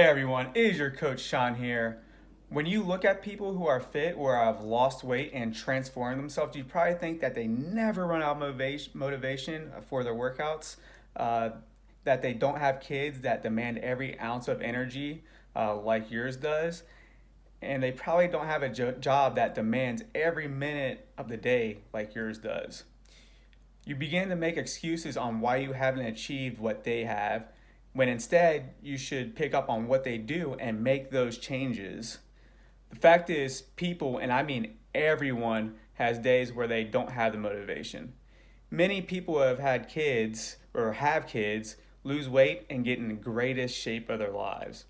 Hey everyone, it is your coach Sean here. When you look at people who are fit or have lost weight and transformed themselves, you probably think that they never run out of motivation for their workouts, uh, that they don't have kids that demand every ounce of energy like yours does, and they probably don't have a job that demands every minute of the day like yours does. You begin to make excuses on why you haven't achieved what they have, when instead you should pick up on what they do and make those changes. The fact is, people, and I mean everyone, has days where they don't have the motivation. Many people have had kids or have kids lose weight and get in the greatest shape of their lives.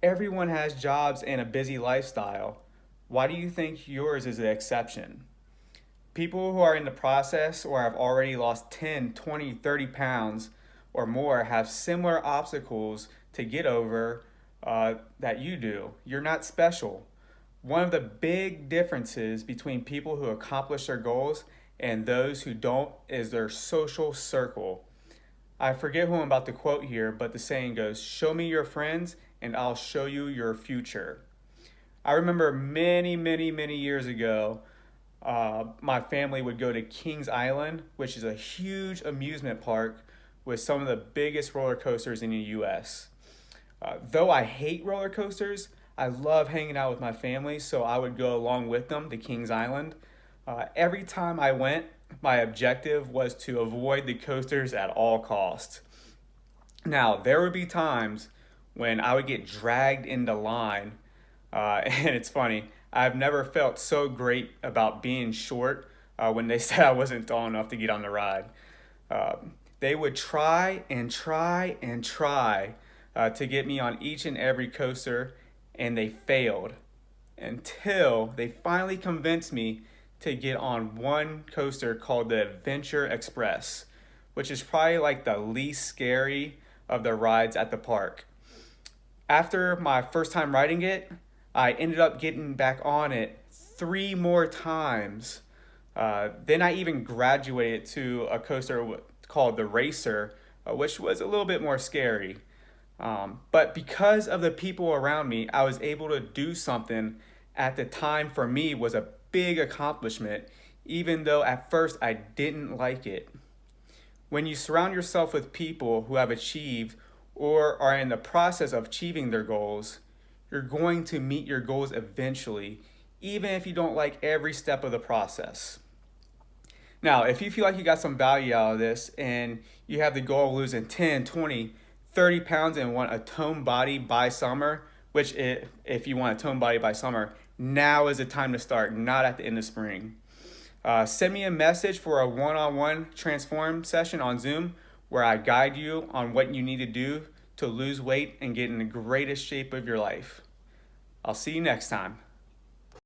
Everyone has jobs and a busy lifestyle. Why do you think yours is the exception? People who are in the process or have already lost 10, 20, 30 pounds or more have similar obstacles to get over that you do. You're not special. One of the big differences between people who accomplish their goals and those who don't is their social circle. I forget who I'm about to quote here, but the saying goes, "Show me your friends and I'll show you your future." I remember many years ago, my family would go to Kings Island, which is a huge amusement park with some of the biggest roller coasters in the US. Though I hate roller coasters, I love hanging out with my family, so I would go along with them to Kings Island. Every time I went, my objective was to avoid the coasters at all costs. Now, there would be times when I would get dragged into line, and it's funny, I've never felt so great about being short when they said I wasn't tall enough to get on the ride. They would try to get me on each and every coaster, and they failed until they finally convinced me to get on one coaster called the Adventure Express, which is probably like the least scary of the rides at the park. After my first time riding it, I ended up getting back on it three more times. Then I even graduated to a coaster called the Racer, which was a little bit more scary. But because of the people around me, I was able to do something at the time for me was a big accomplishment, even though at first I didn't like it. When you surround yourself with people who have achieved or are in the process of achieving their goals, you're going to meet your goals eventually, even if you don't like every step of the process. Now, if you feel like you got some value out of this and you have the goal of losing 10, 20, 30 pounds and want a toned body by summer, which if you want a toned body by summer, now is the time to start, not at the end of spring. Send me a message for a one-on-one transform session on Zoom where I guide you on what you need to do to lose weight and get in the greatest shape of your life. I'll see you next time.